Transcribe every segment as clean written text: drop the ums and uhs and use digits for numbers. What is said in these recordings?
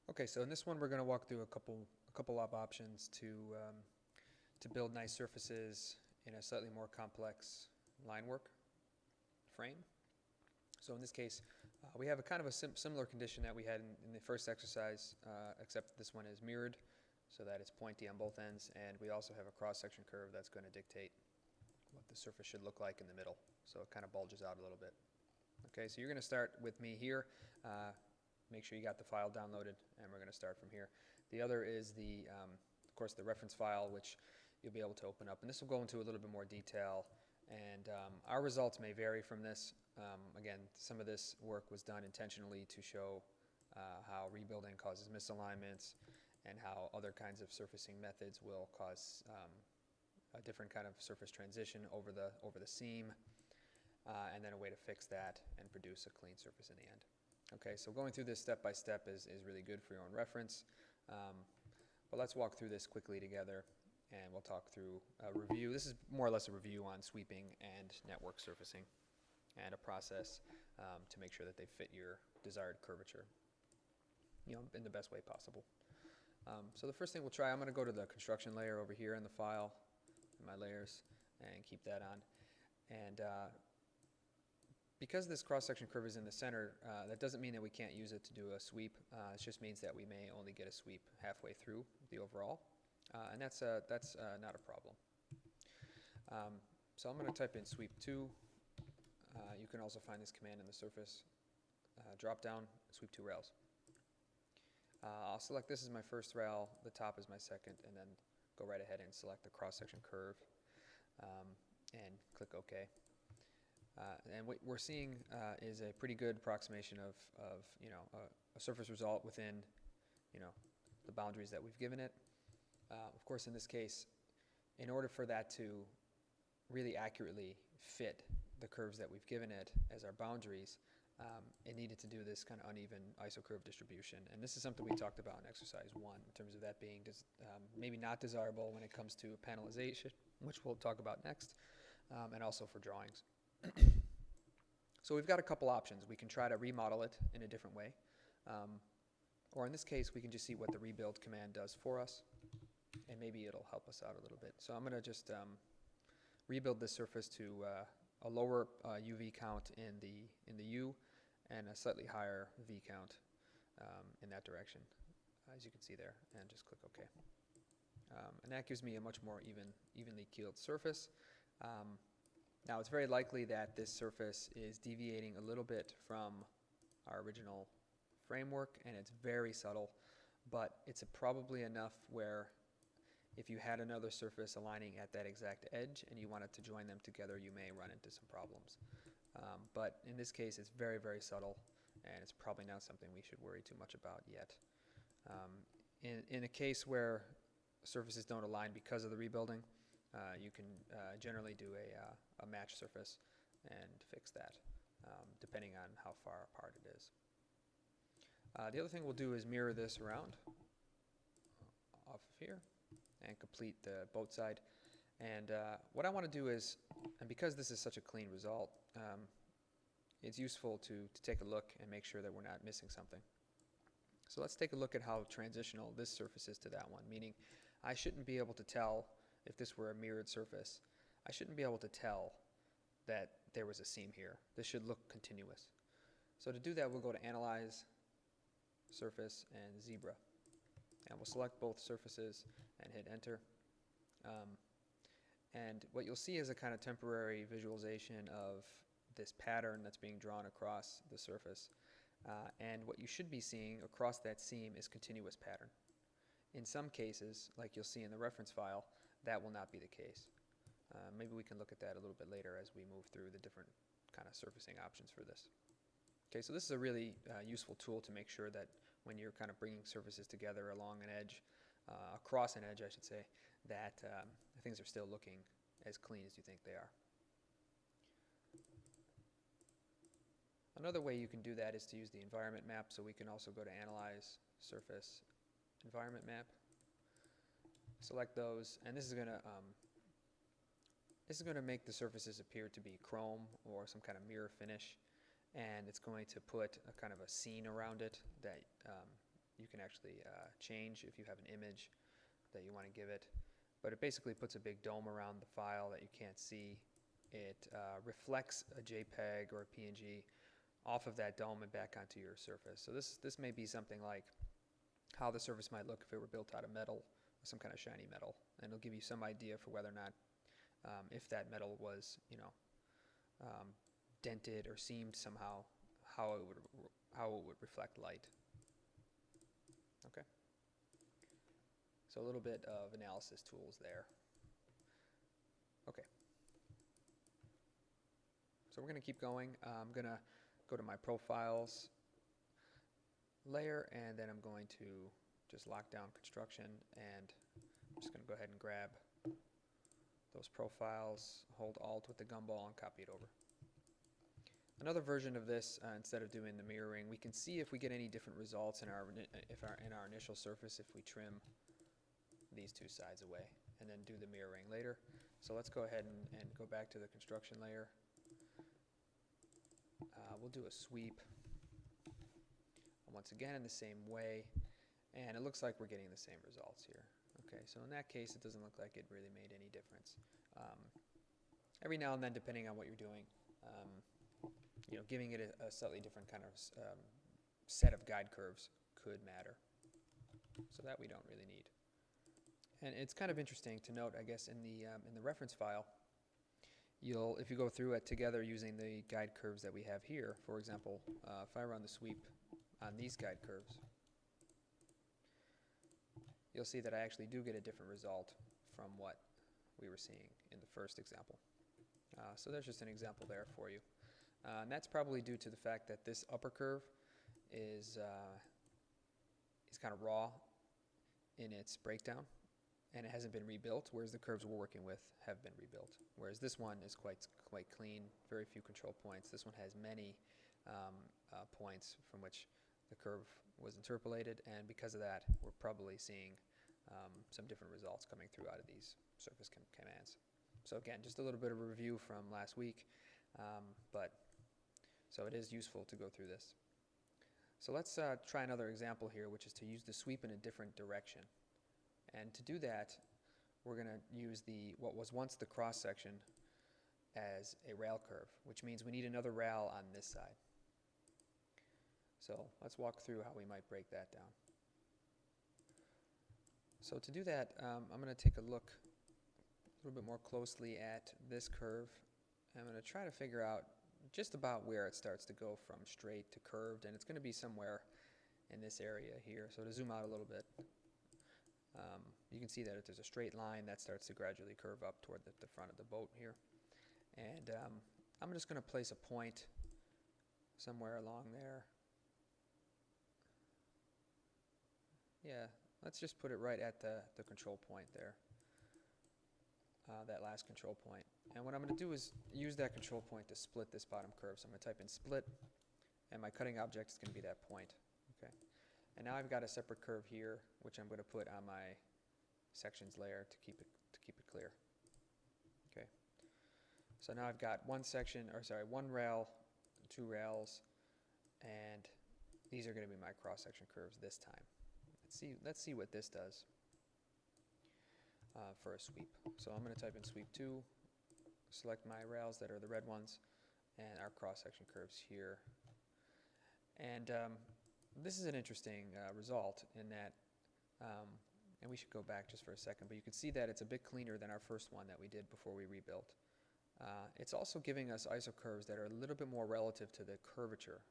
Okay, so in this one we're going to walk through a couple of options to build nice surfaces in a slightly more complex line work frame. So in this case, we have a kind of a similar condition that we had in the first exercise, except this one is mirrored so that it's pointy on both ends, and we also have a cross-section curve that's going to dictate what the surface should look like in the middle. So it kind of bulges out a little bit. Okay, so you're going to start with me here. Make sure you got the file downloaded, and we're going to start from here. The other is of course, the reference file, which you'll be able to open up. And this will go into a little bit more detail. And our results may vary from this. Again, some of this work was done intentionally to show how rebuilding causes misalignments and how other kinds of surfacing methods will cause a different kind of surface transition over the seam, and then a way to fix that and produce a clean surface in the end. Okay, so going through this step by step is really good for your own reference. But let's walk through this quickly together, and we'll talk through a review. This is more or less a review on sweeping and network surfacing and a process to make sure that they fit your desired curvature, in the best way possible. So the first thing we'll try, I'm going to go to the construction layer over here in the file, in my layers, and keep that on. And because this cross-section curve is in the center, that doesn't mean that we can't use it to do a sweep. It just means that we may only get a sweep halfway through the overall, and that's not a problem. So I'm going to type in sweep 2. You can also find this command in the surface drop down, sweep 2 rails. I'll select this as my first rail, the top is my second, and then go right ahead and select the cross-section curve and click OK. And what we're seeing is a pretty good approximation of a surface result within the boundaries that we've given it. Of course, in this case, in order for that to really accurately fit the curves that we've given it as our boundaries, it needed to do this kind of uneven isocurve distribution. And this is something we talked about in exercise 1 in terms of that being maybe not desirable when it comes to panelization, which we'll talk about next, and also for drawings. So we've got a couple options. We can try to remodel it in a different way, or in this case we can just see what the rebuild command does for us, and maybe it'll help us out a little bit. So I'm going to just rebuild this surface to a lower UV count in the U and a slightly higher V count in that direction, as you can see there, and just click OK. And that gives me a much more evenly keeled surface. Now it's very likely that this surface is deviating a little bit from our original framework, and it's very subtle, but it's probably enough where if you had another surface aligning at that exact edge and you wanted to join them together, you may run into some problems. But in this case, it's very, very subtle, and it's probably not something we should worry too much about yet. In a case where surfaces don't align because of the rebuilding, you can generally do a match surface and fix that, depending on how far apart it is. The other thing we'll do is mirror this around off of here and complete the boat side. And what I want to do is, and because this is such a clean result, it's useful to take a look and make sure that we're not missing something. So let's take a look at how transitional this surface is to that one, meaning I shouldn't be able to tell, if this were a mirrored surface, I shouldn't be able to tell that there was a seam here. This should look continuous. So to do that, we'll go to Analyze, Surface, and Zebra. And we'll select both surfaces and hit Enter. And what you'll see is a kind of temporary visualization of this pattern that's being drawn across the surface. And what you should be seeing across that seam is continuous pattern. In some cases, like you'll see in the reference file, that will not be the case. Maybe we can look at that a little bit later as we move through the different kind of surfacing options for this. Okay, so this is a really useful tool to make sure that when you're kind of bringing surfaces together along an edge, across an edge I should say, that things are still looking as clean as you think they are. Another way you can do that is to use the environment map, so we can also go to Analyze, Surface, Environment Map, select those, and this is going to make the surfaces appear to be chrome or some kind of mirror finish, and it's going to put a kind of a scene around it that you can actually change if you have an image that you want to give it. But it basically puts a big dome around the file that you can't see. It reflects a JPEG or a PNG off of that dome and back onto your surface. So this may be something like how the surface might look if it were built out of metal, or some kind of shiny metal, and it'll give you some idea for whether or not if that metal was, dented or seamed somehow, how it would reflect light. Okay. So a little bit of analysis tools there. Okay. So we're going to keep going. I'm going to go to my profiles layer, and then I'm going to just lock down construction, and I'm just going to go ahead and grab those profiles, hold Alt with the gumball, and copy it over. Another version of this, instead of doing the mirroring, we can see if we get any different results in our initial surface if we trim these two sides away, and then do the mirroring later. So let's go ahead and go back to the construction layer. We'll do a sweep once again in the same way, and it looks like we're getting the same results here. Okay, so in that case, it doesn't look like it really made any difference. Every now and then, depending on what you're doing, giving it a slightly different kind of set of guide curves could matter. So that we don't really need. And it's kind of interesting to note, I guess, in the reference file, if you go through it together using the guide curves that we have here, for example, if I run the sweep on these guide curves, you'll see that I actually do get a different result from what we were seeing in the first example. So there's just an example there for you. And that's probably due to the fact that this upper curve is kind of raw in its breakdown, and it hasn't been rebuilt, whereas the curves we're working with have been rebuilt. Whereas this one is quite clean, very few control points. This one has many points from which the curve was interpolated, and because of that, we're probably seeing some different results coming through out of these surface commands. So again, just a little bit of a review from last week, so it is useful to go through this. So let's try another example here, which is to use the sweep in a different direction. And to do that, we're going to use what was once the cross section as a rail curve, which means we need another rail on this side. So let's walk through how we might break that down. So to do that, I'm going to take a look a little bit more closely at this curve. I'm going to try to figure out just about where it starts to go from straight to curved, and it's going to be somewhere in this area here. So to zoom out a little bit, you can see that if there's a straight line, that starts to gradually curve up toward the front of the boat here. And I'm just going to place a point somewhere along there. Yeah, let's just put it right at the control point there, that last control point. And what I'm going to do is use that control point to split this bottom curve. So I'm going to type in split, and my cutting object is going to be that point. Okay. And now I've got a separate curve here, which I'm going to put on my sections layer to keep it clear. Okay. So now I've got one rail, two rails, and these are going to be my cross-section curves this time. Let's see what this does for a sweep. So I'm going to type in sweep 2, select my rails that are the red ones, and our cross-section curves here. And this is an interesting result in that, and we should go back just for a second, but you can see that it's a bit cleaner than our first one that we did before we rebuilt. It's also giving us isocurves that are a little bit more relative to the curvature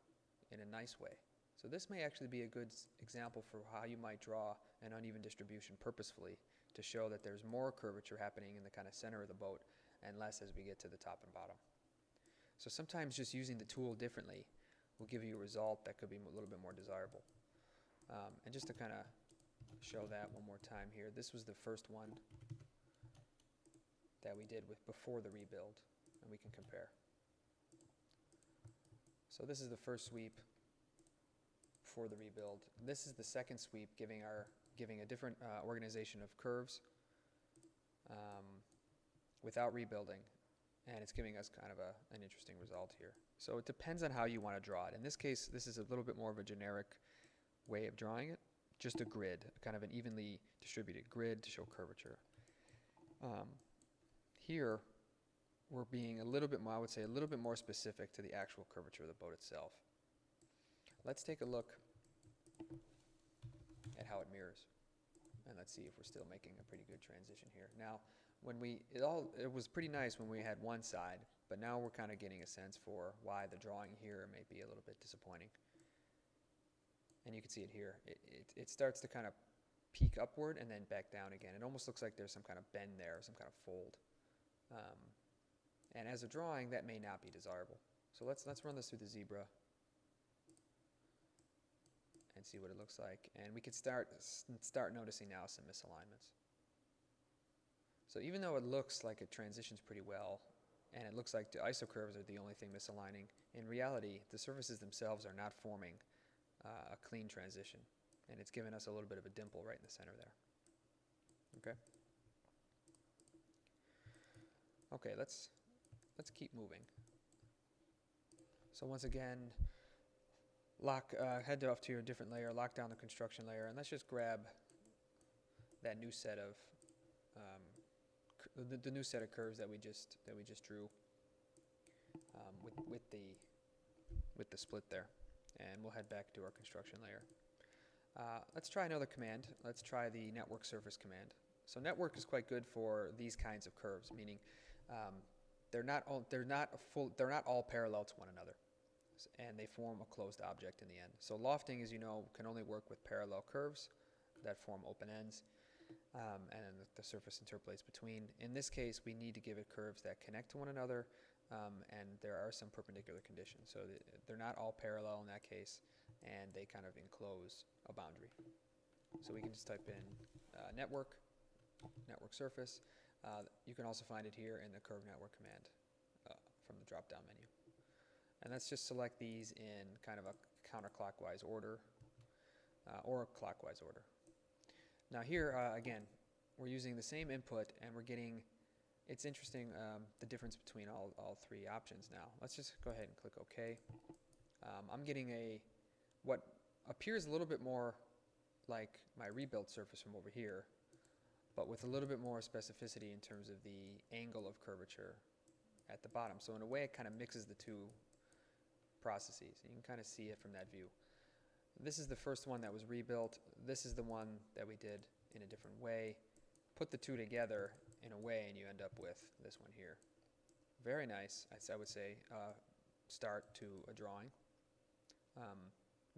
in a nice way. So this may actually be a good example for how you might draw an uneven distribution purposefully to show that there's more curvature happening in the kind of center of the boat and less as we get to the top and bottom. So sometimes just using the tool differently will give you a result that could be a little bit more desirable. And just to kind of show that one more time here, this was the first one that we did before the rebuild, and we can compare. So this is the first sweep before the rebuild. This is the second sweep, giving a different organization of curves without rebuilding, and it's giving us kind of an interesting result here. So it depends on how you want to draw it. In this case, this is a little bit more of a generic way of drawing it, just a grid, kind of an evenly distributed grid to show curvature. Here, we're being a little bit more, I would say, a little bit more specific to the actual curvature of the boat itself. Let's take a look at how it mirrors, and let's see if we're still making a pretty good transition here. Now, it was pretty nice when we had one side, but now we're kind of getting a sense for why the drawing here may be a little bit disappointing. And you can see it here. It starts to kind of peak upward and then back down again. It almost looks like there's some kind of bend there, some kind of fold. And as a drawing, that may not be desirable. So let's run this through the zebra and see what it looks like. And we can start noticing now some misalignments. So even though it looks like it transitions pretty well, and it looks like the isocurves are the only thing misaligning, in reality, the surfaces themselves are not forming a clean transition. And it's given us a little bit of a dimple right in the center there. Okay? Okay, let's keep moving. So once again, head off to your different layer, lock down the construction layer, and let's just grab that new set of the new set of curves that we just drew with the split there, and we'll head back to our construction layer. Let's try another command. Let's try the network surface command. So network is quite good for these kinds of curves, meaning they're not all parallel to one another, and they form a closed object in the end. So lofting, as you know, can only work with parallel curves that form open ends, and then the surface interpolates between. In this case, we need to give it curves that connect to one another, and there are some perpendicular conditions. So they're not all parallel in that case, and they kind of enclose a boundary. So we can just type in network surface. You can also find it here in the curve network command from the drop-down menu. And let's just select these in kind of a counterclockwise order or a clockwise order. Now here, again, we're using the same input, and we're getting, it's interesting, the difference between all three options now. Let's just go ahead and click OK. I'm getting what appears a little bit more like my rebuilt surface from over here, but with a little bit more specificity in terms of the angle of curvature at the bottom. So in a way, it kind of mixes the two processes. You can kind of see it from that view. This is the first one that was rebuilt. This is the one that we did in a different way. Put the two together in a way, and you end up with this one here. Very nice, I would say, start to a drawing.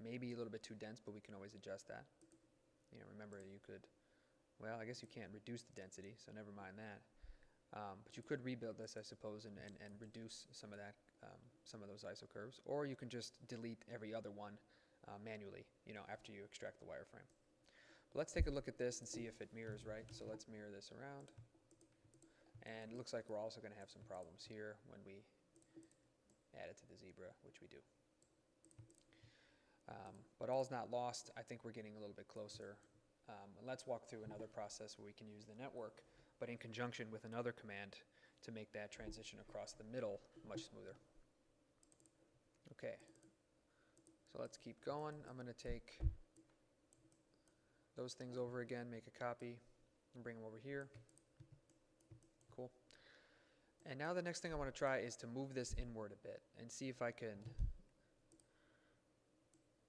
Maybe a little bit too dense, but we can always adjust that. Remember, you could, well, I guess you can't reduce the density, so never mind that. But you could rebuild this, I suppose, and reduce some of that, some of those isocurves, or you can just delete every other one manually, after you extract the wireframe. But let's take a look at this and see if it mirrors right. So let's mirror this around, and it looks like we're also going to have some problems here when we add it to the zebra, which we do. But all's not lost. I think we're getting a little bit closer. And let's walk through another process where we can use the network, but in conjunction with another command to make that transition across the middle much smoother. Okay, so let's keep going. I'm going to take those things over again, make a copy, and bring them over here. Cool. And now the next thing I want to try is to move this inward a bit and see if I can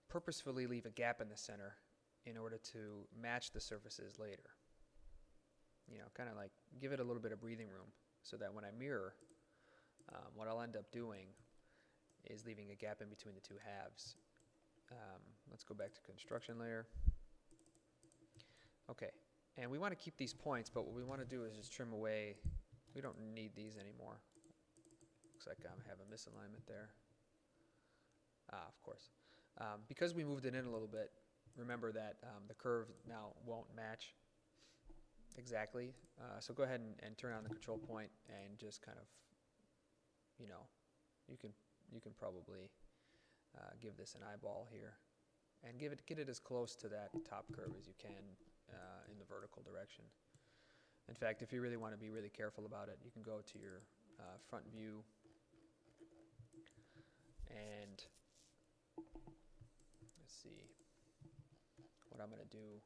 purposefully leave a gap in the center in order to match the surfaces later. Kind of like give it a little bit of breathing room so that when I mirror, what I'll end up doing is leaving a gap in between the two halves. Let's go back to construction layer. Okay, and we want to keep these points, but what we want to do is just trim away. We don't need these anymore. Looks like I have a misalignment there. Of course. Because we moved it in a little bit, remember that the curve now won't match exactly. So go ahead and turn on the control point and just kind of, you can probably give this an eyeball here and get it as close to that top curve as you can in the vertical direction. In fact, if you really want to be really careful about it, you can go to your front view and let's see, what I'm going to do,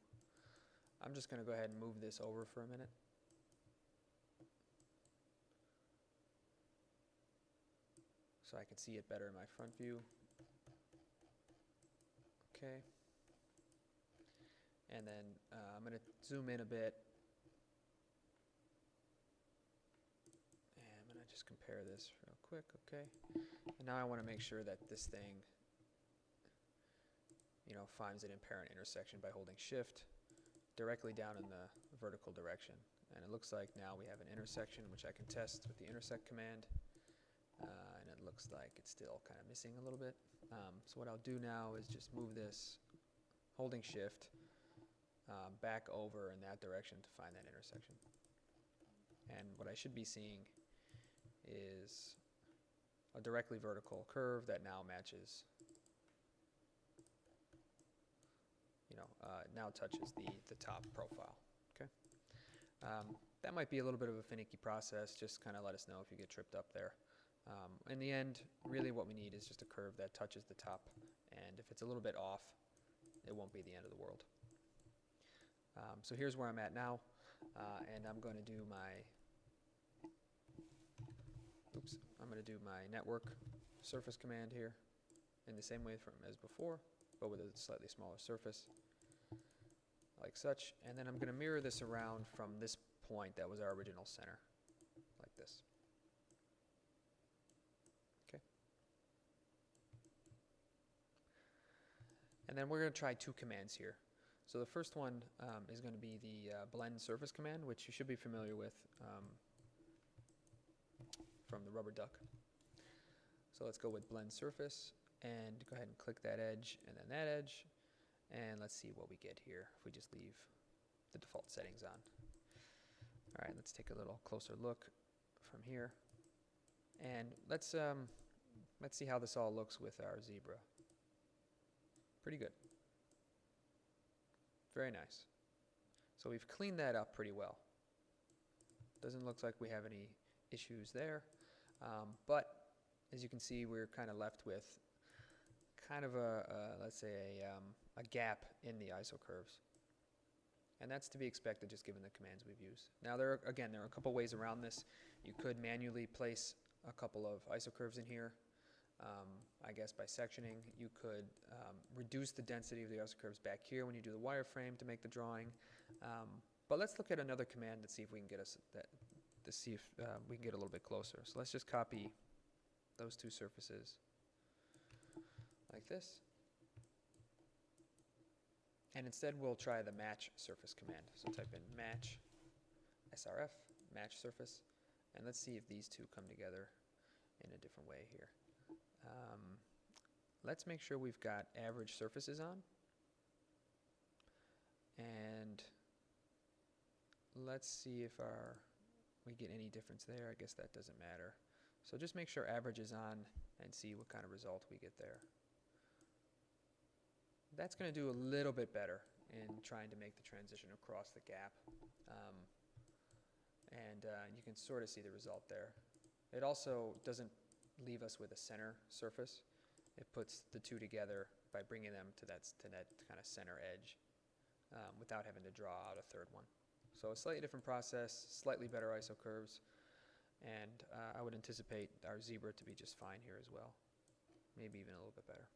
I'm just going to go ahead and move this over for a minute. So I can see it better in my front view. Okay. And then I'm going to zoom in a bit. And I'm going to just compare this real quick. Okay. And now I want to make sure that this thing, finds an apparent intersection by holding Shift directly down in the vertical direction. And it looks like now we have an intersection, which I can test with the intersect command. And it looks like it's still kind of missing a little bit. So what I'll do now is just move this, holding Shift, back over in that direction to find that intersection. And what I should be seeing is a directly vertical curve that now matches, now touches the top profile. Okay. That might be a little bit of a finicky process. Just kind of let us know if you get tripped up there. In the end, really what we need is just a curve that touches the top, and if it's a little bit off, it won't be the end of the world. So here's where I'm at now, and I'm going to do my network surface command here in the same way as before, but with a slightly smaller surface, like such. And then I'm going to mirror this around from this point that was our original center, like this. Okay. And then we're going to try two commands here. So the first one is going to be the blend surface command, which you should be familiar with from the rubber duck. So let's go with blend surface and go ahead and click that edge and then that edge. And let's see what we get here if we just leave the default settings on. All right, let's take a little closer look from here. And let's see how this all looks with our zebra. Pretty good. Very nice. So we've cleaned that up pretty well. Doesn't look like we have any issues there. But as you can see, we're kind of left with kind of let's say a gap in the ISO curves. And that's to be expected just given the commands we've used. Now there are a couple ways around this. You could manually place a couple of ISO curves in here. I guess by sectioning, you could reduce the density of the ISO curves back here when you do the wireframe to make the drawing. But let's look at another command to see if we can get we can get a little bit closer. So let's just copy those two surfaces like this. And instead we'll try the match surface command. So type in match srf, match surface, and let's see if these two come together in a different way here. Let's make sure we've got average surfaces on. And let's see if we get any difference there. I guess that doesn't matter. So just make sure average is on and see what kind of result we get there. That's going to do a little bit better in trying to make the transition across the gap. You can sort of see the result there. It also doesn't leave us with a center surface. It puts the two together by bringing them to that kind of center edge without having to draw out a third one. So a slightly different process, slightly better ISO curves, and I would anticipate our zebra to be just fine here as well, maybe even a little bit better.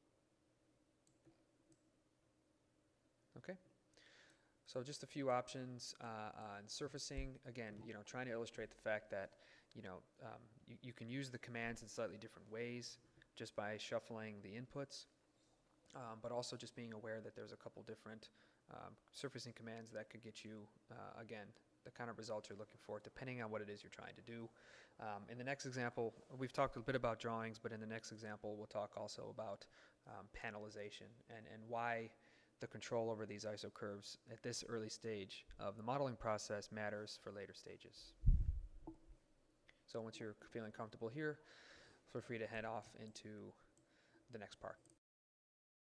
Okay, so just a few options on surfacing. Again, trying to illustrate the fact that you can use the commands in slightly different ways just by shuffling the inputs, but also just being aware that there's a couple different surfacing commands that could get you, again, the kind of results you're looking for, depending on what it is you're trying to do. In the next example, we've talked a bit about drawings, but in the next example, we'll talk also about panelization and why the control over these ISO curves at this early stage of the modeling process matters for later stages. So once you're feeling comfortable here, feel free to head off into the next part.